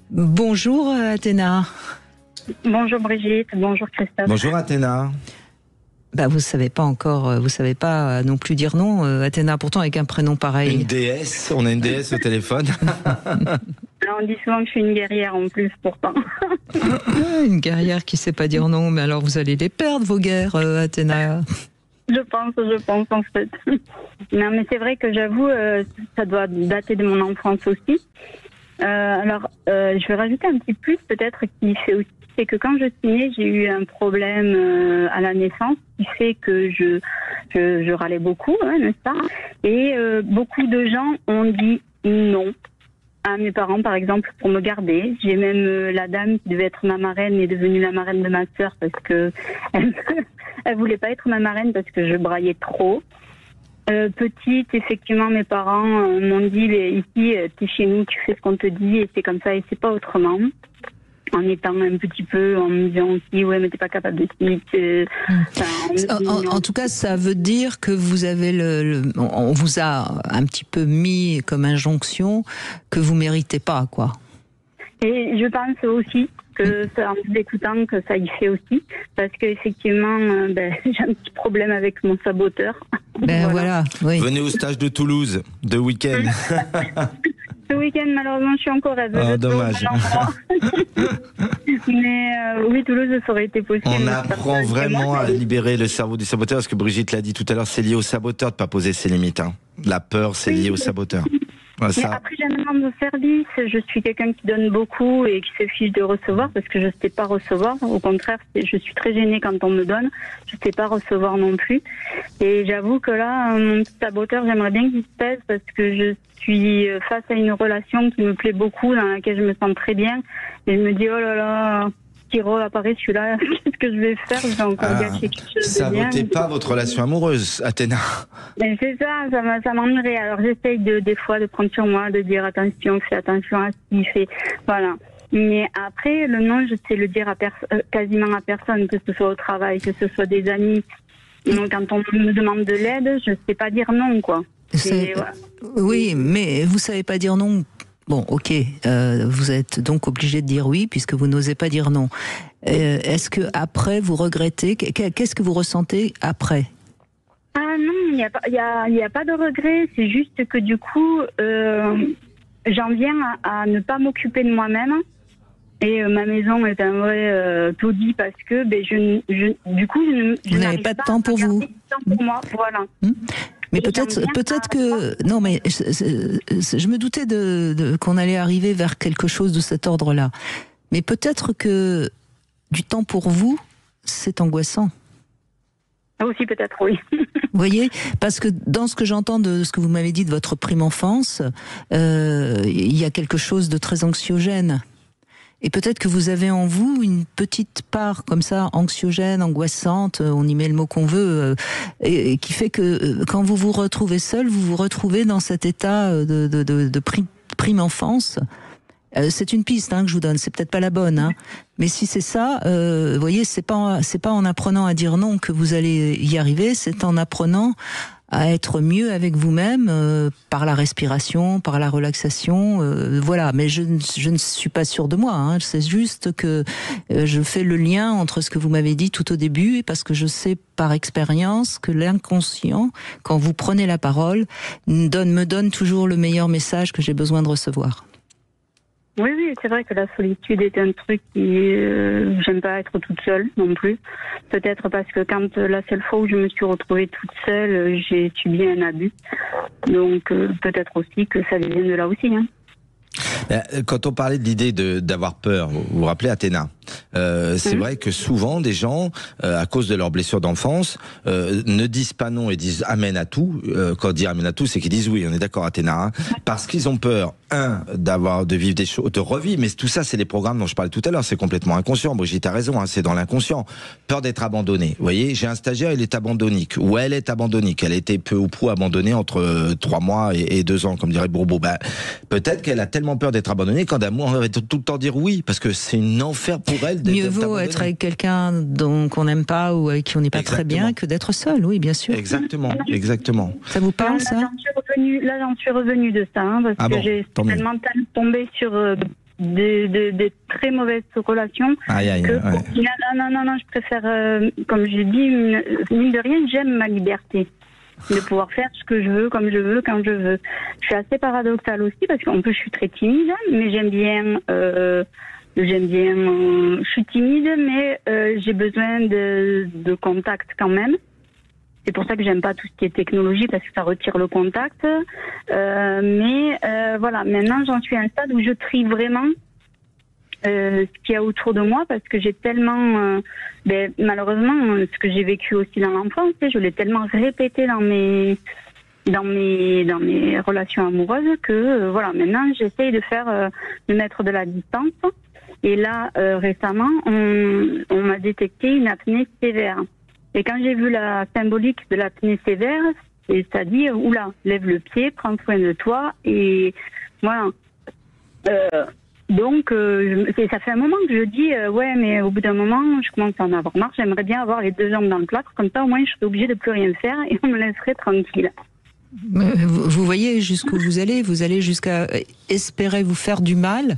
Bonjour Athéna. Bonjour Brigitte, bonjour Christophe. Bonjour Athéna. Vous savez pas encore, vous savez pas non plus dire non, Athéna, pourtant avec un prénom pareil. Une déesse, on a une déesse au téléphone. Alors, on dit souvent que je suis une guerrière en plus, pourtant. Une guerrière qui sait pas dire non, mais alors vous allez les perdre vos guerres, Athéna. Je pense en fait. Non mais c'est vrai que j'avoue, ça doit dater de mon enfance aussi. Je vais rajouter un petit plus peut-être qui fait aussi, c'est que quand je suis née, j'ai eu un problème à la naissance qui fait que je râlais beaucoup, n'est-ce pas? Et beaucoup de gens ont dit non à mes parents, par exemple, pour me garder. J'ai même la dame qui devait être ma marraine est devenue la marraine de ma sœur parce que elle voulait pas être ma marraine parce que je braillais trop. Petite, effectivement, mes parents m'ont dit ici, t'es chez nous, tu fais ce qu'on te dit et c'est comme ça et c'est pas autrement. En étant un petit peu, en me disant aussi, ouais, mais t'es pas capable de suite. En tout cas, ça veut dire que vous avez on vous a un petit peu mis comme injonction que vous méritez pas, quoi. Et je pense aussi que, en vous écoutant, que ça y fait aussi, parce que effectivement, j'ai un petit problème avec mon saboteur. Voilà. Oui. Venez au stage de Toulouse, de week-end. Ce week-end, malheureusement, je suis encore rêveuse. Oh, dommage. Mais oui, Toulouse, ça aurait été possible. On apprend vraiment à libérer le cerveau du saboteur, parce que Brigitte l'a dit tout à l'heure, c'est lié au saboteur de ne pas poser ses limites. Hein. La peur, c'est lié au saboteur. Mais après, j'ai un demande de service. Je suis quelqu'un qui donne beaucoup et qui se fiche de recevoir parce que je ne sais pas recevoir. Au contraire, je suis très gênée quand on me donne. Je ne sais pas recevoir non plus. Et j'avoue que là, mon petit saboteur, j'aimerais bien qu'il se pèse parce que je suis face à une relation qui me plaît beaucoup, dans laquelle je me sens très bien. Et je me dis, oh là là, qui apparaît celui-là, qu'est-ce que je vais faire? Je vais encore gâcher quelque chose de bien. Sabotez pas votre relation amoureuse, Athéna. Mais c'est ça m'ennuierait. Alors j'essaye des fois de prendre sur moi, de dire attention, fais attention à ce qu'il fait. Voilà. Mais après, le non, je sais le dire quasiment à personne, que ce soit au travail, que ce soit des amis. Donc, quand on me demande de l'aide, je sais pas dire non, quoi. Voilà. Oui, mais vous savez pas dire non. Bon, ok, vous êtes donc obligé de dire oui puisque vous n'osez pas dire non. Est-ce que après vous regrettez? Qu'est-ce que vous ressentez après? Ah non, il n'y a pas de regret. C'est juste que du coup, j'en viens à ne pas m'occuper de moi-même. Et ma maison est un vrai taudis parce que vous n'avez pas de temps pour vous. Pour moi, voilà. Mais peut-être que non, mais je me doutais qu'on allait arriver vers quelque chose de cet ordre-là. Mais peut-être que du temps pour vous, c'est angoissant. Aussi peut-être, oui. Vous voyez, parce que dans ce que j'entends de ce que vous m'avez dit de votre prime enfance, il y a quelque chose de très anxiogène. Et peut-être que vous avez en vous une petite part comme ça, anxiogène, angoissante, on y met le mot qu'on veut, et qui fait que quand vous vous retrouvez seul, vous vous retrouvez dans cet état de prime enfance. C'est une piste que je vous donne, c'est peut-être pas la bonne, mais si c'est ça, vous voyez, c'est pas en apprenant à dire non que vous allez y arriver, c'est en apprenant à être mieux avec vous-même par la respiration, par la relaxation, voilà. Mais je ne suis pas sûre de moi. C'est juste que je fais le lien entre ce que vous m'avez dit tout au début, parce que je sais par expérience que l'inconscient, quand vous prenez la parole, me donne toujours le meilleur message que j'ai besoin de recevoir. Oui, c'est vrai que la solitude est un truc qui... j'aime pas être toute seule non plus. Peut-être parce que quand la seule fois où je me suis retrouvée toute seule, j'ai subi un abus. Donc peut-être aussi que ça vient de là aussi. Quand on parlait de l'idée d'avoir peur, vous vous rappelez Athéna, c'est vrai que souvent des gens, à cause de leurs blessures d'enfance, ne disent pas non et disent amen à tout. Quand on dit amen à tout, c'est qu'ils disent oui, on est d'accord Athéna, parce qu'ils ont peur, de vivre des choses, de revivre, mais tout ça c'est les programmes dont je parlais tout à l'heure, c'est complètement inconscient. Brigitte a raison, c'est dans l'inconscient. Peur d'être abandonné. Vous voyez, j'ai un stagiaire, il est abandonnique, ou elle est abandonnique, elle a été peu ou prou abandonnée entre 3 mois et 2 ans, comme dirait Bourbeau. Peut-être qu'elle a tellement peur d'être abandonnée qu'en amour, elle va tout le temps dire oui, parce que c'est un enfer pour elle. Mieux vaut être avec quelqu'un qu'on n'aime pas ou avec qui on n'est pas très bien que d'être seul, oui, bien sûr. Exactement. Ça vous parle, ça? Là, j'en suis revenue de ça, parce que j'ai tellement tombé sur de très mauvaises relations. Au final, non, je préfère, comme je dis, mine de rien, j'aime ma liberté. De pouvoir faire ce que je veux, comme je veux, quand je veux. Je suis assez paradoxale aussi, parce qu'en plus, je suis très timide, mais j'aime bien, je suis timide, mais j'ai besoin de contact quand même. C'est pour ça que j'aime pas tout ce qui est technologie, parce que ça retire le contact. Voilà, maintenant j'en suis à un stade où je trie vraiment ce qu'il y a autour de moi, parce que j'ai tellement, malheureusement, ce que j'ai vécu aussi dans l'enfance, je l'ai tellement répété dans mes relations amoureuses que voilà, maintenant j'essaye de mettre de la distance. Et là, récemment, on m'a détecté une apnée sévère. Et quand j'ai vu la symbolique de l'apnée sévère, c'est-à-dire, oula, lève le pied, prends soin de toi, et voilà. Donc, ça fait un moment que je dis, ouais, mais au bout d'un moment, je commence à en avoir marre, j'aimerais bien avoir les deux jambes dans le plâtre, comme ça au moins je serais obligée de plus rien faire et on me laisserait tranquille. Vous voyez jusqu'où vous allez jusqu'à espérer vous faire du mal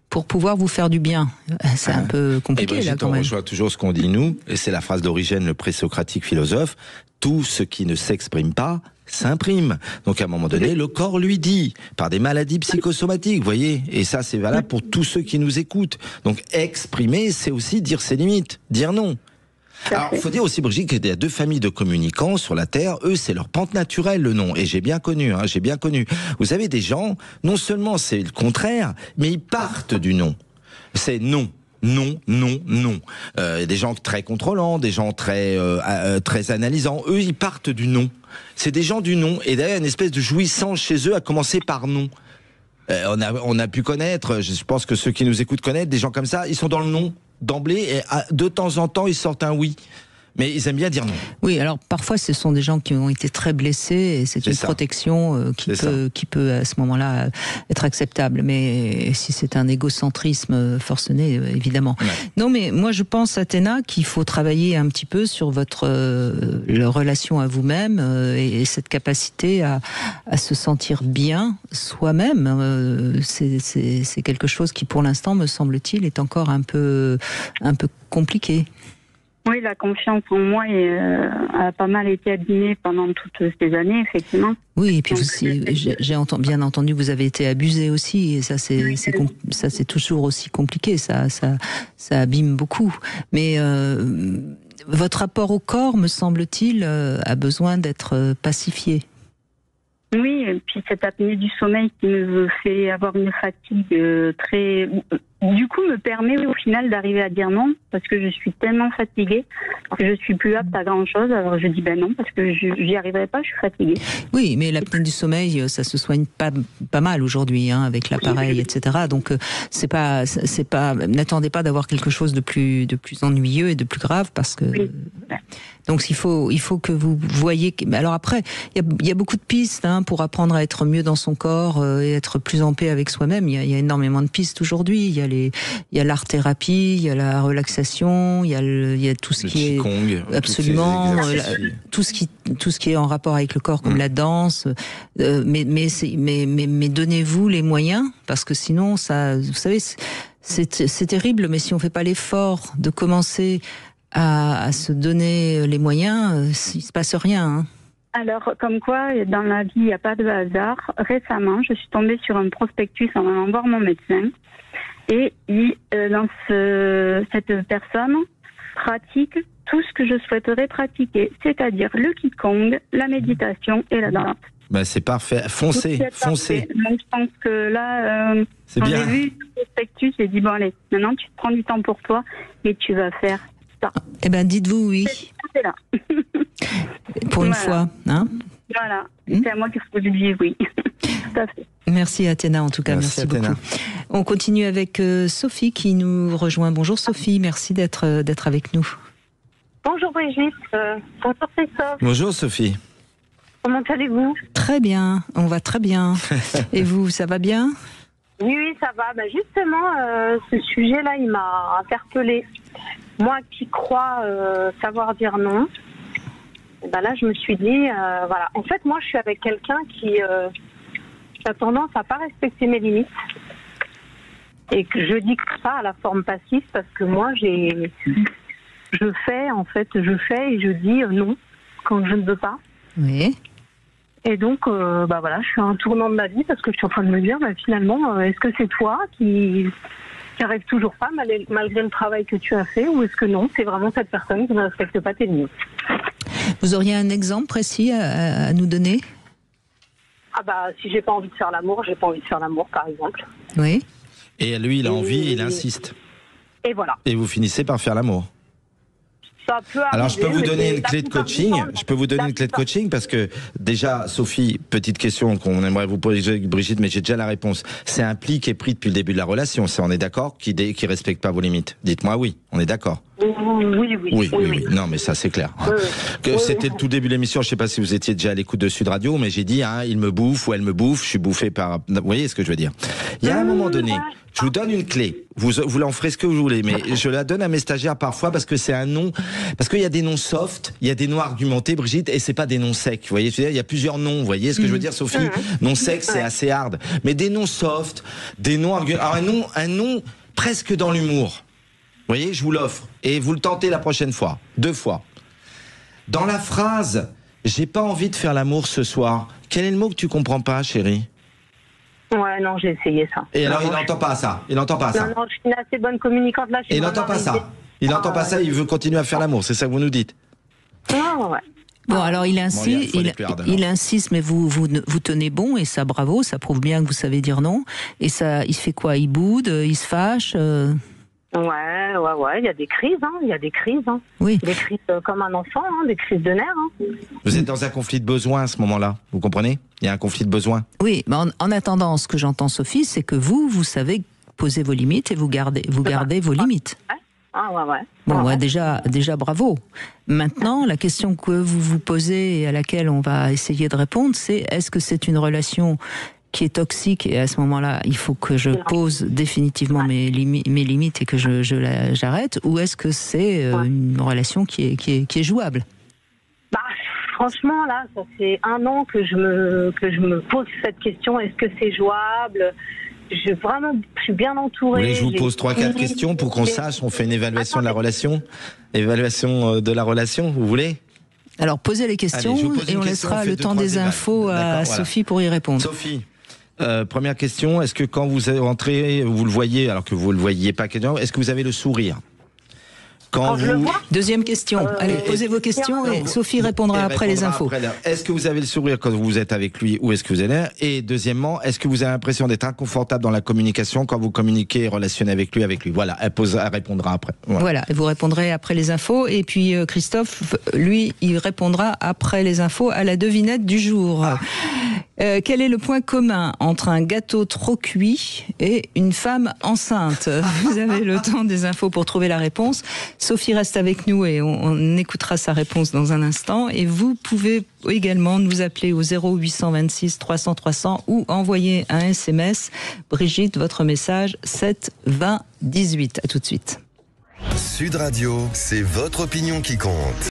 pour pouvoir vous faire du bien. C'est un peu compliqué, là, quand même. On rejoint toujours ce qu'on dit, nous, et c'est la phrase d'Origène, le présocratique philosophe, tout ce qui ne s'exprime pas s'imprime. Donc, à un moment donné, le corps lui dit, par des maladies psychosomatiques, vous voyez, et ça, c'est valable pour tous ceux qui nous écoutent. Donc, exprimer, c'est aussi dire ses limites, dire non. Alors, il faut dire aussi, Brigitte, qu'il y a deux familles de communicants sur la Terre. Eux, c'est leur pente naturelle, le non. Et j'ai bien connu. Vous avez des gens, non seulement c'est le contraire, mais ils partent du non. C'est non. Non, non, non. Des gens très contrôlants, des gens très analysants. Eux, ils partent du non. C'est des gens du non. Et d'ailleurs, une espèce de jouissance chez eux, à commencer par non. On a pu connaître, je pense que ceux qui nous écoutent connaissent, des gens comme ça, ils sont dans le non d'emblée, et de temps en temps, ils sortent un oui. Mais ils aiment bien dire non. Oui, alors parfois ce sont des gens qui ont été très blessés et c'est une protection qui peut à ce moment-là être acceptable. Mais si c'est un égocentrisme forcené, évidemment. Ouais. Non, mais moi je pense, Athéna, qu'il faut travailler un petit peu sur votre relation à vous-même et cette capacité à se sentir bien soi-même. C'est quelque chose qui, pour l'instant, me semble-t-il, est encore un peu compliqué. Oui, la confiance en moi a pas mal été abîmée pendant toutes ces années, effectivement. Oui, et puis j'ai bien entendu, vous avez été abusée aussi, et ça c'est toujours aussi compliqué, ça abîme beaucoup. Mais votre rapport au corps, me semble-t-il, a besoin d'être pacifié. Oui, et puis cette apnée du sommeil qui me fait avoir une fatigue très... Du coup, me permet au final d'arriver à dire non, parce que je suis tellement fatiguée que je suis plus apte à grand-chose. Alors je dis non, parce que j'y arriverai pas, je suis fatiguée. Oui, mais l'apnée du sommeil, ça se soigne pas mal aujourd'hui, avec l'appareil, etc. Donc c'est pas. N'attendez pas d'avoir quelque chose de plus ennuyeux et de plus grave, parce que. Oui. Donc il faut que vous voyez. Alors après, il y a beaucoup de pistes pour apprendre à être mieux dans son corps et être plus en paix avec soi-même. Il y a énormément de pistes aujourd'hui. Il y a l'art-thérapie, il y a la relaxation, il y a tout ce qui est absolument tout ce qui est en rapport avec le corps, comme la danse. Mais donnez-vous les moyens, parce que sinon ça, vous savez, c'est terrible. Mais si on fait pas l'effort de commencer à se donner les moyens, il se passe rien. Alors, comme quoi, dans la vie, il n'y a pas de hasard. Récemment, je suis tombée sur un prospectus en allant voir mon médecin. Et cette personne pratique tout ce que je souhaiterais pratiquer, c'est-à-dire le Qigong, la méditation et la danse. C'est parfait. Foncez. Donc, je pense que là, quand j'ai vu le prospectus, j'ai dit, bon allez, maintenant tu te prends du temps pour toi et tu vas faire ça. Eh bien, dites-vous oui. C'est là. Pour une fois, Voilà, c'est à moi qu'il faut dire oui. Tout à fait. Merci Athéna, en tout cas, merci beaucoup. On continue avec Sophie qui nous rejoint. Bonjour Sophie, merci d'être avec nous. Bonjour Brigitte, bonjour Christophe. Bonjour Sophie. Comment allez-vous ? Très bien, on va très bien. Et vous, ça va bien ? Oui, ça va. Justement, ce sujet-là, il m'a interpellée. Moi qui crois savoir dire non, là je me suis dit, voilà. En fait, moi je suis avec quelqu'un qui a tendance à pas respecter mes limites. Et que je dis que ça à la forme passive parce que moi, je fais et je dis non quand je ne veux pas. Oui. Et donc, voilà, je suis à un tournant de ma vie parce que je suis en train de me dire, finalement, est-ce que c'est toi qui n'arrive toujours pas malgré le travail que tu as fait, ou est-ce que non, c'est vraiment cette personne qui ne respecte pas tes limites? Vous auriez un exemple précis à nous donner? Si j'ai pas envie de faire l'amour, j'ai pas envie de faire l'amour, par exemple. Oui. Et lui, il a envie, il insiste. Et voilà. Et vous finissez par faire l'amour. Ça peut arriver. Alors, je peux vous donner une clé de plupart coaching. du temps, Je peux vous donner une clé de coaching parce que déjà, Sophie, petite question qu'on aimerait vous poser, Brigitte, mais j'ai déjà la réponse. C'est un pli qui est pris depuis le début de la relation. On est d'accord, qui respecte pas vos limites. Dites-moi oui. On est d'accord. Oui. Non, mais ça, c'est clair. C'était le tout début de l'émission. Je sais pas si vous étiez déjà à l'écoute de Sud Radio, mais j'ai dit, il me bouffe ou elle me bouffe. Je suis bouffé par. Vous voyez ce que je veux dire? Il y a un moment donné, je vous donne une clé. Vous en ferez ce que vous voulez, mais je la donne à mes stagiaires parfois parce que c'est un nom, parce qu'il y a des noms soft, il y a des noms argumentés, Brigitte, et c'est pas des noms secs. Vous voyez, je veux dire, il y a plusieurs noms. Vous voyez ce que je veux dire, Sophie? Nom sec, c'est assez hard, mais des noms soft, des noms argumentés. Alors un nom presque dans l'humour. Vous voyez, je vous l'offre. Et vous le tentez la prochaine fois. 2 fois. Dans la phrase « J'ai pas envie de faire l'amour ce soir », quel est le mot que tu comprends pas, chérie? Ouais, non, j'ai essayé ça. Et alors, il n'entend pas ça. Non, je suis une assez bonne communicante là. Et il n'entend pas ça. Il n'entend pas ça, il veut continuer à faire l'amour. C'est ça que vous nous dites? Ouais. Bon, alors il insiste, il insiste, mais vous tenez bon, et ça, bravo, ça prouve bien que vous savez dire non. Et ça, il fait quoi? Il boude, il se fâche Ouais, il y a des crises, Oui. Des crises comme un enfant, des crises de nerfs. Vous êtes dans un conflit de besoins à ce moment-là, vous comprenez? Il y a un conflit de besoins. Oui, mais en attendant, ce que j'entends, Sophie, c'est que vous savez poser vos limites et vous gardez vos limites. Ouais. Bon, déjà, bravo. Maintenant, la question que vous vous posez et à laquelle on va essayer de répondre, c'est est-ce que c'est une relation qui est toxique, et à ce moment-là, il faut que je pose définitivement mes limites et que j'arrête, ou est-ce que c'est une relation qui est jouable? Franchement, là, ça fait 1 an que je me pose cette question, est-ce que c'est jouable? Je suis bien entourée. Vous voulez que je vous pose 3-4 questions pour qu'on sache, on fait une évaluation de la relation? Évaluation de la relation, vous voulez? Alors, posez les questions. Allez, et on laissera le temps des infos à Sophie pour y répondre. Sophie, première question, est-ce que quand vous rentrez, vous le voyez, alors que vous ne le voyiez pas, est-ce que vous avez le sourire? Deuxième question. Allez, posez vos questions et Sophie répondra après les infos. Est-ce que vous avez le sourire quand vous êtes avec lui, ou est-ce que vous allez? Et deuxièmement, est-ce que vous avez l'impression d'être inconfortable dans la communication quand vous communiquez et relationnez avec lui? Elle répondra après. Voilà, et vous répondrez après les infos. Et puis Christophe, lui, il répondra après les infos à la devinette du jour. Quel est le point commun entre un gâteau trop cuit et une femme enceinte? Vous avez le temps des infos pour trouver la réponse. Sophie reste avec nous et on écoutera sa réponse dans un instant. Et vous pouvez également nous appeler au 0826 300 300 ou envoyer un SMS. Brigitte, votre message 7 20 18. À tout de suite. Sud Radio, c'est votre opinion qui compte.